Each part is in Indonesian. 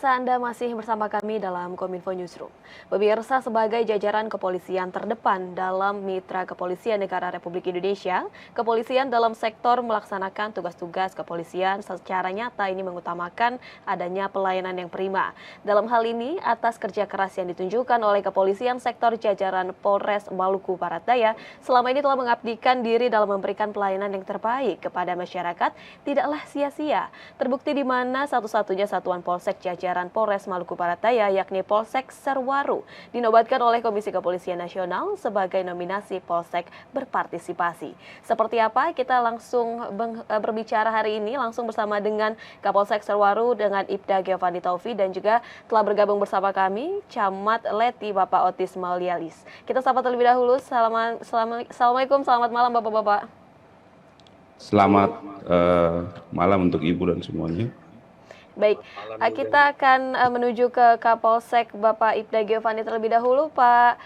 Pemirsa, Anda masih bersama kami dalam Kominfo Newsroom. Pemirsa, sebagai jajaran kepolisian terdepan dalam mitra kepolisian negara Republik Indonesia, kepolisian dalam sektor melaksanakan tugas-tugas kepolisian secara nyata ini mengutamakan adanya pelayanan yang prima. Dalam hal ini, atas kerja keras yang ditunjukkan oleh kepolisian sektor jajaran Polres Maluku Barat Daya, selama ini telah mengabdikan diri dalam memberikan pelayanan yang terbaik kepada masyarakat, tidaklah sia-sia. Terbukti di mana satu-satunya satuan Polsek jajaran Polres Maluku Barat Daya yakni Polsek Serwaru dinobatkan oleh Komisi Kepolisian Nasional sebagai nominasi Polsek berpartisipasi. Seperti apa? Kita langsung berbicara hari ini langsung bersama dengan Kapolsek Serwaru dengan Ibda Giovanni Taufi dan juga telah bergabung bersama kami Camat Leti Bapak Otis Maulialis. Kita sapa terlebih dahulu. Assalamualaikum, selamat malam Bapak-bapak. Selamat malam untuk Ibu dan semuanya. Baik, kita akan menuju ke Kapolsek Bapak Ibda Giovanni terlebih dahulu, Pak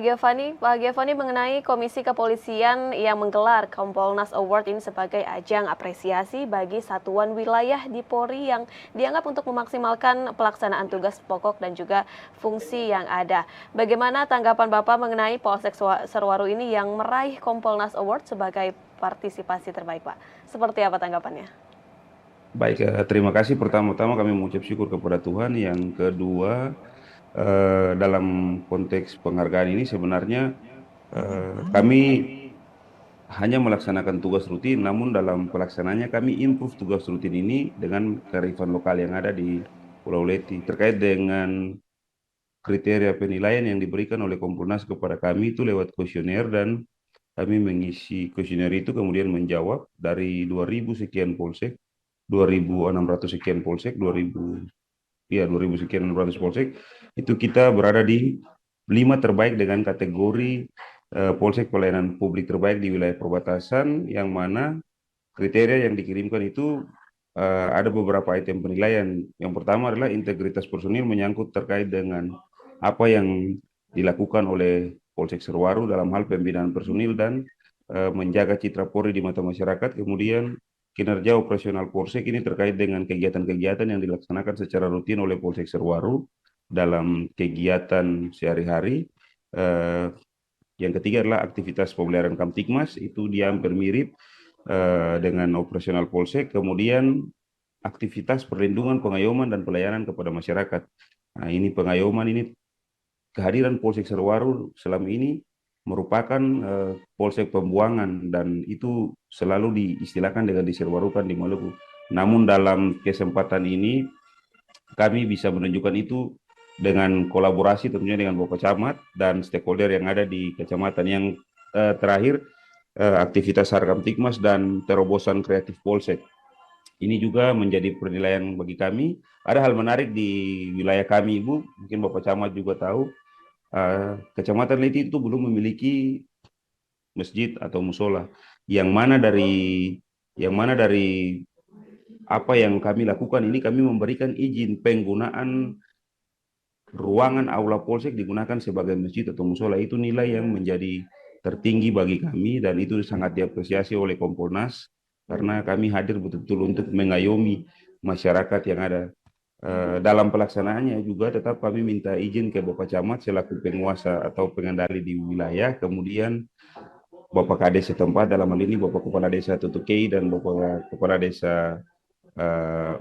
Giovanni mengenai Komisi Kepolisian yang menggelar Kompolnas Award ini sebagai ajang apresiasi bagi satuan wilayah di Polri yang dianggap untuk memaksimalkan pelaksanaan tugas pokok dan juga fungsi yang ada. Bagaimana tanggapan Bapak mengenai Polsek Serwaru ini yang meraih Kompolnas Award sebagai partisipasi terbaik, Pak? Seperti apa tanggapannya? Baik, terima kasih. Pertama-tama kami mengucap syukur kepada Tuhan. Yang kedua, dalam konteks penghargaan ini sebenarnya kami hanya melaksanakan tugas rutin, namun dalam pelaksanaannya kami improve tugas rutin ini dengan kearifan lokal yang ada di Pulau Leti. Terkait dengan kriteria penilaian yang diberikan oleh Kompolnas kepada kami itu lewat kuesioner, dan kami mengisi kuesioner itu kemudian menjawab dari 2.000 sekian polsek, 2.600 sekian polsek, 2.000 sekian 600 polsek, itu kita berada di 5 terbaik dengan kategori polsek pelayanan publik terbaik di wilayah perbatasan, yang mana kriteria yang dikirimkan itu ada beberapa item penilaian. Yang pertama adalah integritas personil, menyangkut terkait dengan apa yang dilakukan oleh Polsek Serwaru dalam hal pembinaan personil dan menjaga citra Polri di mata masyarakat. Kemudian kinerja operasional Polsek ini terkait dengan kegiatan-kegiatan yang dilaksanakan secara rutin oleh Polsek Serwaru dalam kegiatan sehari-hari. Yang ketiga adalah aktivitas pemeliharaan Kamtipmas, itu dia hampir mirip dengan operasional Polsek. Kemudian aktivitas perlindungan, pengayoman, dan pelayanan kepada masyarakat. Nah, ini pengayoman ini, kehadiran Polsek Serwaru selama ini merupakan polsek pembuangan, dan itu selalu diistilahkan dengan diserwarukan di Maluku. Namun dalam kesempatan ini kami bisa menunjukkan itu dengan kolaborasi tentunya dengan Bapak Camat dan stakeholder yang ada di kecamatan. Yang terakhir, aktivitas Sarkamtikmas dan terobosan kreatif Polsek. Ini juga menjadi penilaian bagi kami. Ada hal menarik di wilayah kami, Ibu, mungkin Bapak Camat juga tahu, Kecamatan Leti itu belum memiliki masjid atau musola. Yang mana dari apa yang kami lakukan ini, kami memberikan izin penggunaan ruangan aula polsek digunakan sebagai masjid atau musola. Itu nilai yang menjadi tertinggi bagi kami, dan itu sangat diapresiasi oleh Kompolnas karena kami hadir betul-betul untuk mengayomi masyarakat yang ada. Dalam pelaksanaannya juga tetap kami minta izin ke Bapak Camat selaku penguasa atau pengendali di wilayah, kemudian Bapak Kades setempat, dalam hal ini Bapak Kepala Desa Tutukei dan Bapak Kepala Desa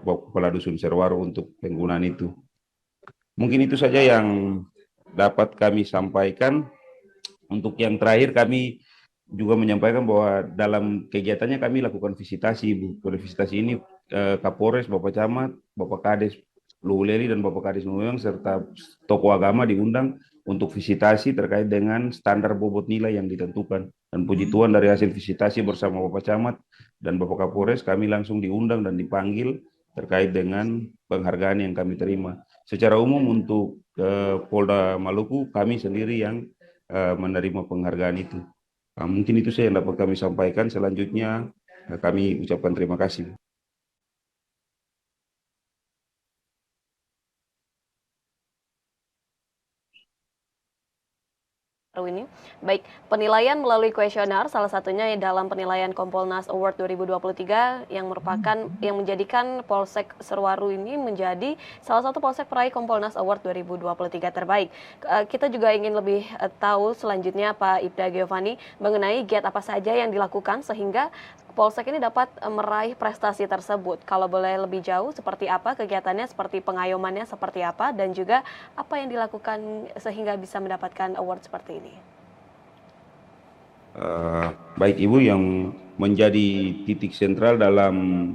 Bapak Kepala Dusun Serwaru untuk penggunaan itu. Mungkin itu saja yang dapat kami sampaikan. Untuk yang terakhir, kami juga menyampaikan bahwa dalam kegiatannya kami lakukan visitasi, Bu. Pada visitasi ini Kapolres, Bapak Camat, Bapak Kades Luhuleli, dan Bapak Kades Nuwang serta tokoh agama diundang untuk visitasi terkait dengan standar bobot nilai yang ditentukan. Dan puji Tuhan, dari hasil visitasi bersama Bapak Camat dan Bapak Kapolres, kami langsung diundang dan dipanggil terkait dengan penghargaan yang kami terima. Secara umum untuk Polda Maluku, kami sendiri yang menerima penghargaan itu. Mungkin itu saja yang dapat kami sampaikan. Selanjutnya kami ucapkan terima kasih. baru ini. Baik, penilaian melalui kuesioner salah satunya dalam penilaian Kompolnas Award 2023 yang menjadikan Polsek Serwaru ini menjadi salah satu polsek peraih Kompolnas Award 2023 terbaik. Kita juga ingin lebih tahu selanjutnya Pak Ibda Giovanni mengenai giat apa saja yang dilakukan sehingga Polsek ini dapat meraih prestasi tersebut. Kalau boleh lebih jauh, seperti apa kegiatannya, seperti pengayomannya, seperti apa, dan juga apa yang dilakukan sehingga bisa mendapatkan award seperti ini. Baik Ibu, yang menjadi titik sentral dalam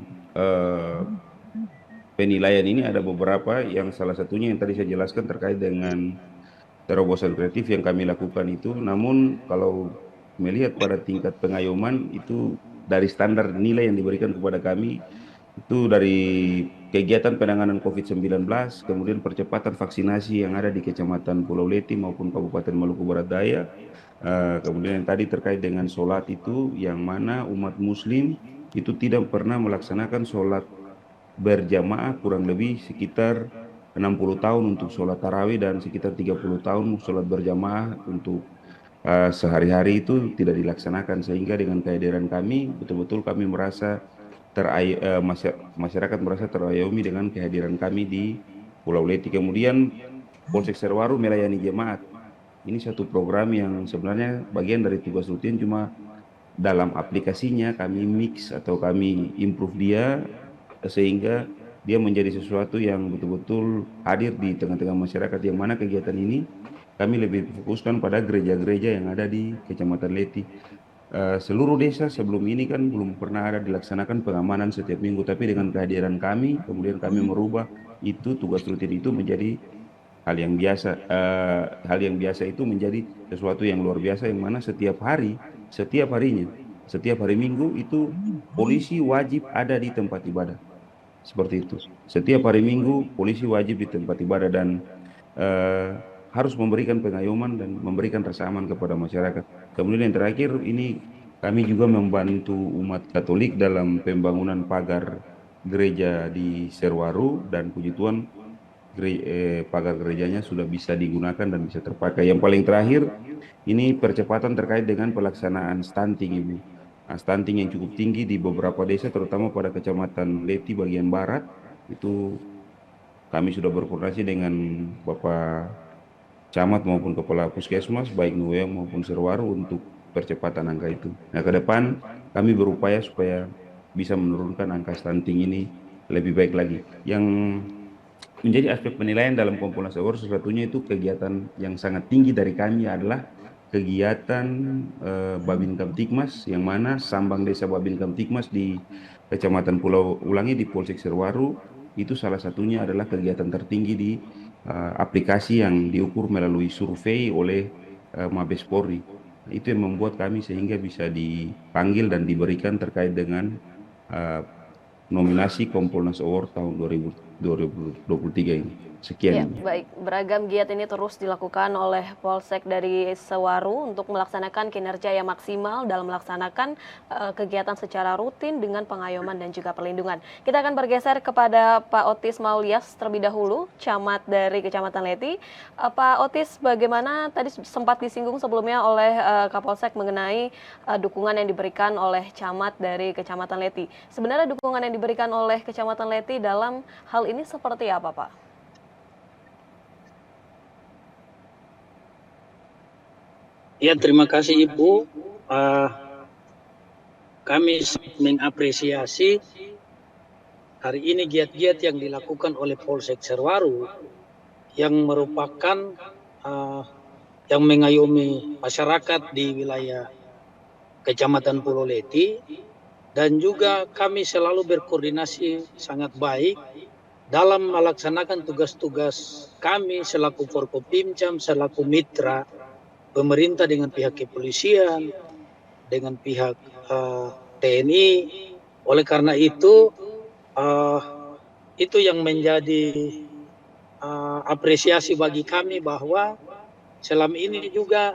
penilaian ini ada beberapa, yang salah satunya yang tadi saya jelaskan terkait dengan terobosan kreatif yang kami lakukan itu. Namun kalau melihat pada tingkat pengayoman itu dari standar nilai yang diberikan kepada kami itu dari kegiatan penanganan COVID-19, kemudian percepatan vaksinasi yang ada di Kecamatan Pulau Leti maupun Kabupaten Maluku Barat Daya. Kemudian yang tadi terkait dengan sholat itu, yang mana umat muslim itu tidak pernah melaksanakan sholat berjamaah kurang lebih sekitar 60 tahun untuk sholat tarawih dan sekitar 30 tahun sholat berjamaah untuk sehari-hari itu tidak dilaksanakan, sehingga dengan kehadiran kami betul-betul kami merasa masyarakat merasa terayomi dengan kehadiran kami di Pulau Leti. Kemudian Polsek Serwaru melayani jemaat. Ini satu program yang sebenarnya bagian dari tugas rutin, cuma dalam aplikasinya kami mix atau kami improve dia sehingga dia menjadi sesuatu yang betul-betul hadir di tengah-tengah masyarakat, yang mana kegiatan ini kami lebih fokuskan pada gereja-gereja yang ada di Kecamatan Leti. Seluruh desa sebelum ini kan belum pernah ada dilaksanakan pengamanan setiap minggu, tapi dengan kehadiran kami, kemudian kami merubah itu tugas rutin itu menjadi hal yang biasa. Hal yang biasa itu menjadi sesuatu yang luar biasa, yang mana setiap harinya, setiap hari Minggu itu polisi wajib ada di tempat ibadah. Seperti itu. Setiap hari Minggu polisi wajib di tempat ibadah dan harus memberikan pengayoman dan memberikan rasa aman kepada masyarakat. Kemudian yang terakhir ini kami juga membantu umat Katolik dalam pembangunan pagar gereja di Serwaru, dan puji Tuhan pagar gerejanya sudah bisa digunakan dan bisa terpakai. Yang paling terakhir ini percepatan terkait dengan pelaksanaan stunting, Ibu. Stunting yang cukup tinggi di beberapa desa, terutama pada Kecamatan Leti bagian barat. Itu kami sudah berkoordinasi dengan Bapak Camat maupun Kepala Puskesmas, baik Nuweang maupun Serwaru, untuk percepatan angka itu. Nah, ke depan kami berupaya supaya bisa menurunkan angka stunting ini lebih baik lagi. Yang menjadi aspek penilaian dalam Kompolnas Award, sesatunya itu kegiatan yang sangat tinggi dari kami adalah kegiatan Babin Kamtibmas, yang mana Sambang Desa Babin Kamtibmas di Kecamatan Pulau Ulangi di Polsek Serwaru itu salah satunya adalah kegiatan tertinggi di aplikasi yang diukur melalui survei oleh Mabes Polri. Itu yang membuat kami sehingga bisa dipanggil dan diberikan terkait dengan nominasi Kompolnas Award tahun 2023 ini. Sekian. Ya, baik. Beragam giat ini terus dilakukan oleh Polsek dari Serwaru untuk melaksanakan kinerja yang maksimal dalam melaksanakan kegiatan secara rutin dengan pengayoman dan juga perlindungan. Kita akan bergeser kepada Pak Otis Maulias terlebih dahulu, camat dari Kecamatan Leti. Pak Otis, bagaimana tadi sempat disinggung sebelumnya oleh Kapolsek mengenai dukungan yang diberikan oleh camat dari Kecamatan Leti. Sebenarnya dukungan yang diberikan oleh Kecamatan Leti dalam hal ini seperti apa, Pak? Ya, terima kasih Ibu. Kami mengapresiasi hari ini giat-giat yang dilakukan oleh Polsek Serwaru yang merupakan yang mengayomi masyarakat di wilayah Kecamatan Pulau Leti, dan juga kami selalu berkoordinasi sangat baik dalam melaksanakan tugas-tugas kami selaku Forkopimcam, selaku mitra pemerintah dengan pihak kepolisian, dengan pihak TNI. Oleh karena itu yang menjadi apresiasi bagi kami, bahwa selama ini juga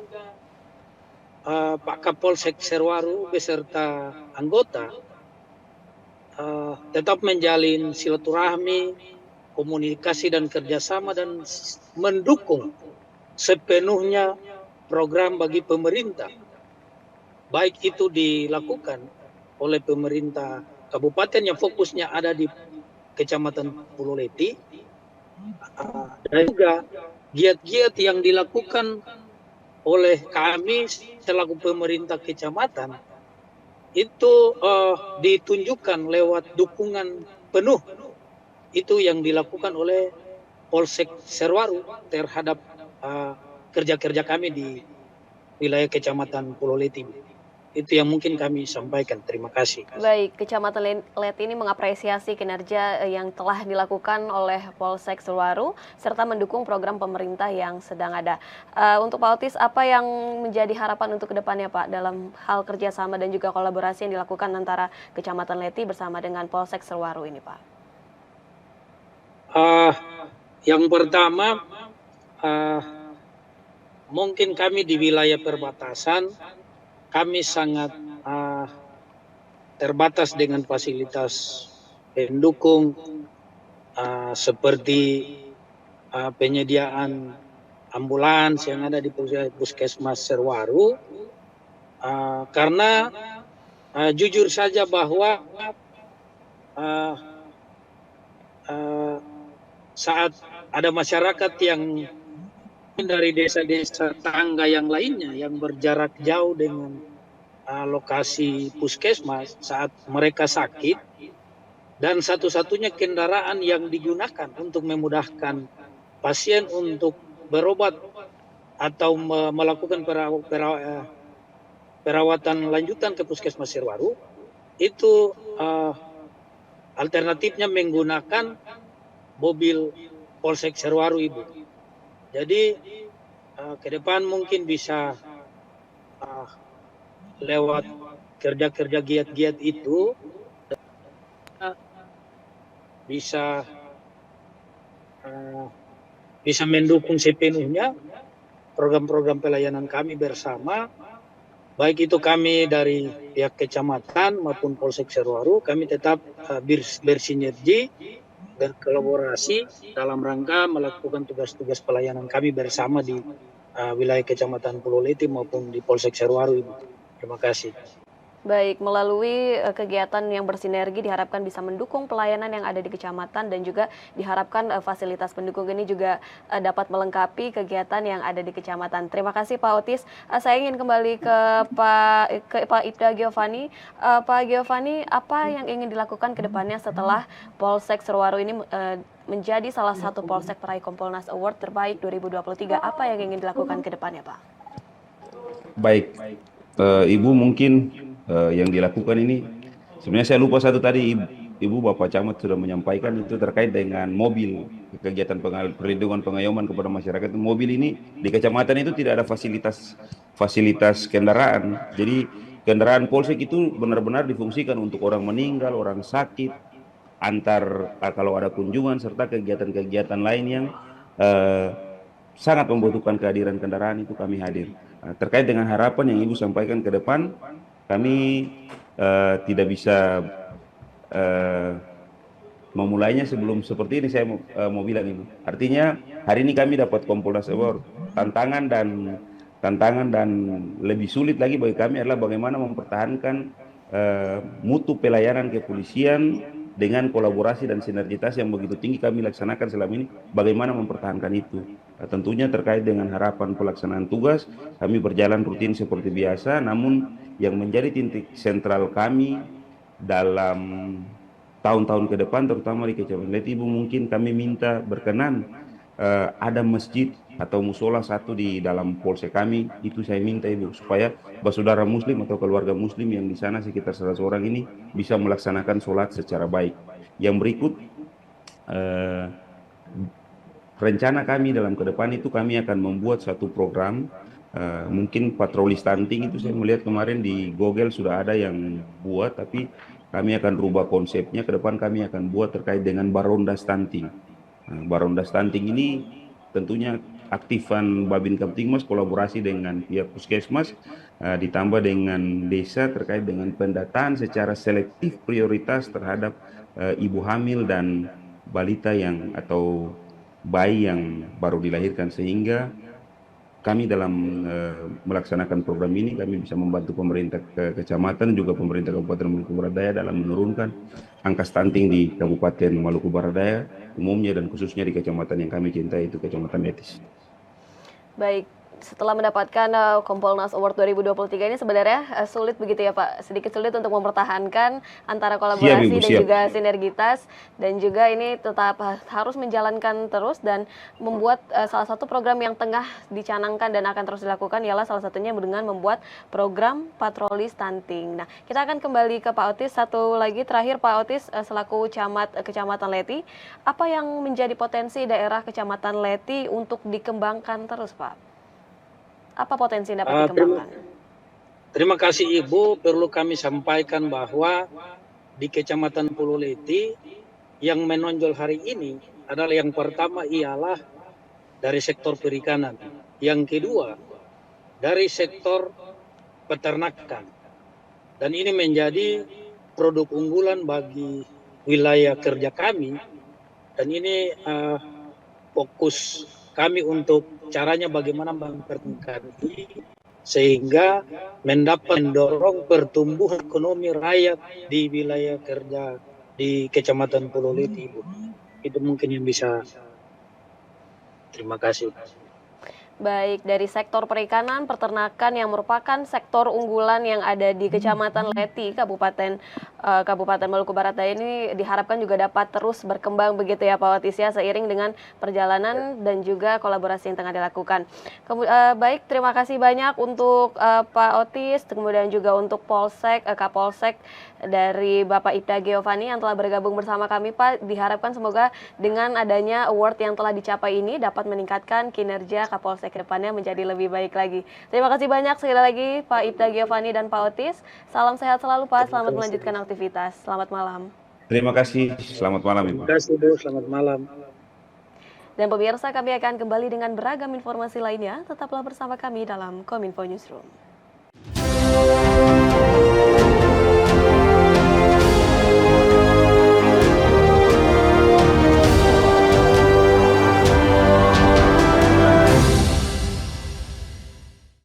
Pak Kapolsek Serwaru beserta anggota tetap menjalin silaturahmi, komunikasi dan kerjasama, dan mendukung sepenuhnya program bagi pemerintah, baik itu dilakukan oleh pemerintah kabupaten yang fokusnya ada di Kecamatan Pulau Leti, dan juga giat-giat yang dilakukan oleh kami selaku pemerintah kecamatan itu ditunjukkan lewat dukungan penuh itu yang dilakukan oleh Polsek Serwaru terhadap kerja-kerja kami di wilayah Kecamatan Pulau Leti. Itu yang mungkin kami sampaikan. Terima kasih. Baik, Kecamatan Leti ini mengapresiasi kinerja yang telah dilakukan oleh Polsek Serwaru serta mendukung program pemerintah yang sedang ada. Untuk Pak Otis, apa yang menjadi harapan untuk kedepannya Pak dalam hal kerjasama dan juga kolaborasi yang dilakukan antara Kecamatan Leti bersama dengan Polsek Serwaru ini Pak? Yang pertama, mungkin kami di wilayah perbatasan, kami sangat terbatas dengan fasilitas pendukung seperti penyediaan ambulans yang ada di Puskesmas Serwaru, karena jujur saja bahwa saat ada masyarakat yang dari desa-desa tangga yang lainnya yang berjarak jauh dengan lokasi puskesmas saat mereka sakit, dan satu-satunya kendaraan yang digunakan untuk memudahkan pasien untuk berobat atau melakukan perawatan lanjutan ke Puskesmas Serwaru itu alternatifnya menggunakan mobil Polsek Serwaru, Ibu. Jadi ke depan mungkin bisa lewat kerja-kerja giat-giat itu bisa mendukung sepenuhnya program-program pelayanan kami bersama, baik itu kami dari pihak kecamatan maupun Polsek Serwaru. Kami tetap bersinergi, berkolaborasi dalam rangka melakukan tugas-tugas pelayanan kami bersama di wilayah Kecamatan Pulau Leti maupun di Polsek Serwaru, Ibu. Terima kasih. Baik, melalui kegiatan yang bersinergi diharapkan bisa mendukung pelayanan yang ada di kecamatan dan juga diharapkan fasilitas pendukung ini juga dapat melengkapi kegiatan yang ada di kecamatan. Terima kasih Pak Otis. Saya ingin kembali ke Pak Ibda Giovanni. Pak Giovanni, apa yang ingin dilakukan ke depannya setelah Polsek Serwaru ini menjadi salah satu Polsek peraih Kompolnas Award terbaik 2023? Apa yang ingin dilakukan ke depannya, Pak? Baik, Ibu mungkin yang dilakukan ini, sebenarnya saya lupa satu tadi, Ibu Bapak Camat sudah menyampaikan itu terkait dengan mobil, kegiatan perlindungan pengayoman kepada masyarakat. Mobil ini di kecamatan itu tidak ada fasilitas kendaraan, jadi kendaraan Polsek itu benar-benar difungsikan untuk orang meninggal, orang sakit, kalau ada kunjungan serta kegiatan-kegiatan lain yang sangat membutuhkan kehadiran kendaraan, itu kami hadir. Terkait dengan harapan yang Ibu sampaikan ke depan, kami tidak bisa memulainya sebelum seperti ini. Saya mau bilang Ibu, artinya hari ini kami dapat Kompolnas Award. Tantangan dan lebih sulit lagi bagi kami adalah bagaimana mempertahankan mutu pelayanan kepolisian dengan kolaborasi dan sinergitas yang begitu tinggi kami laksanakan selama ini. Bagaimana mempertahankan itu? Tentunya terkait dengan harapan pelaksanaan tugas, kami berjalan rutin seperti biasa, namun yang menjadi titik sentral kami dalam tahun-tahun ke depan, terutama di Kecamatan Leti, Ibu, mungkin kami minta berkenan ada masjid atau musola satu di dalam polsek kami. Itu saya minta Ibu, supaya saudara muslim atau keluarga muslim yang di sana sekitar 100 orang ini bisa melaksanakan sholat secara baik. Yang berikut, rencana kami dalam ke depan itu kami akan membuat satu program, mungkin patroli stunting. Itu saya melihat kemarin di Google sudah ada yang buat, tapi kami akan rubah konsepnya. Ke depan kami akan buat terkait dengan baronda stunting. Baronda stunting ini tentunya aktifan Babin Kamtibmas kolaborasi dengan pihak puskesmas, ditambah dengan desa terkait dengan pendataan secara selektif prioritas terhadap ibu hamil dan balita yang atau bayi yang baru dilahirkan, sehingga kami dalam melaksanakan program ini, kami bisa membantu pemerintah kecamatan juga pemerintah Kabupaten Maluku Barat Daya dalam menurunkan angka stunting di Kabupaten Maluku Barat Daya umumnya dan khususnya di kecamatan yang kami cintai, itu Kecamatan Letis. Baik, setelah mendapatkan Kompolnas Award 2023 ini sebenarnya sulit begitu ya Pak, sedikit sulit untuk mempertahankan antara kolaborasi Ibu, dan siap. juga sinergitas, dan juga ini tetap harus menjalankan terus dan membuat salah satu program yang tengah dicanangkan dan akan terus dilakukan ialah salah satunya dengan membuat program patroli stunting. Nah, kita akan kembali ke Pak Otis. Satu lagi terakhir Pak Otis, selaku Kecamatan Leti, apa yang menjadi potensi daerah Kecamatan Leti untuk dikembangkan terus Pak? Apa potensi yang dapat dikembangkan? Terima kasih Ibu, perlu kami sampaikan bahwa di Kecamatan Pulau Leti yang menonjol hari ini adalah yang pertama ialah dari sektor perikanan, yang kedua dari sektor peternakan, dan ini menjadi produk unggulan bagi wilayah kerja kami, dan ini fokus kami untuk caranya bagaimana mempertahankan ini sehingga mendorong pertumbuhan ekonomi rakyat di wilayah kerja di Kecamatan Pulau Leti, Ibu. Itu mungkin yang bisa. Terima kasih. Baik, dari sektor perikanan, peternakan yang merupakan sektor unggulan yang ada di Kecamatan Leti, Kabupaten Maluku Barat Daya ini diharapkan juga dapat terus berkembang begitu ya Pak Otis ya, seiring dengan perjalanan dan juga kolaborasi yang tengah dilakukan. Baik, terima kasih banyak untuk Pak Otis, kemudian juga untuk Kapolsek dari Bapak Ibda Giovanni yang telah bergabung bersama kami Pak. Diharapkan semoga dengan adanya award yang telah dicapai ini dapat meningkatkan kinerja Kapolsek ke depannya menjadi lebih baik lagi. Terima kasih banyak sekali lagi Pak Ibda Giovanni dan Pak Otis. Salam sehat selalu Pak, selamat melanjutkan aktivitas. Selamat malam. Terima kasih, selamat malam Ibu. Terima kasih Bu, selamat malam. Dan pemirsa, kami akan kembali dengan beragam informasi lainnya. Tetaplah bersama kami dalam Kominfo Newsroom.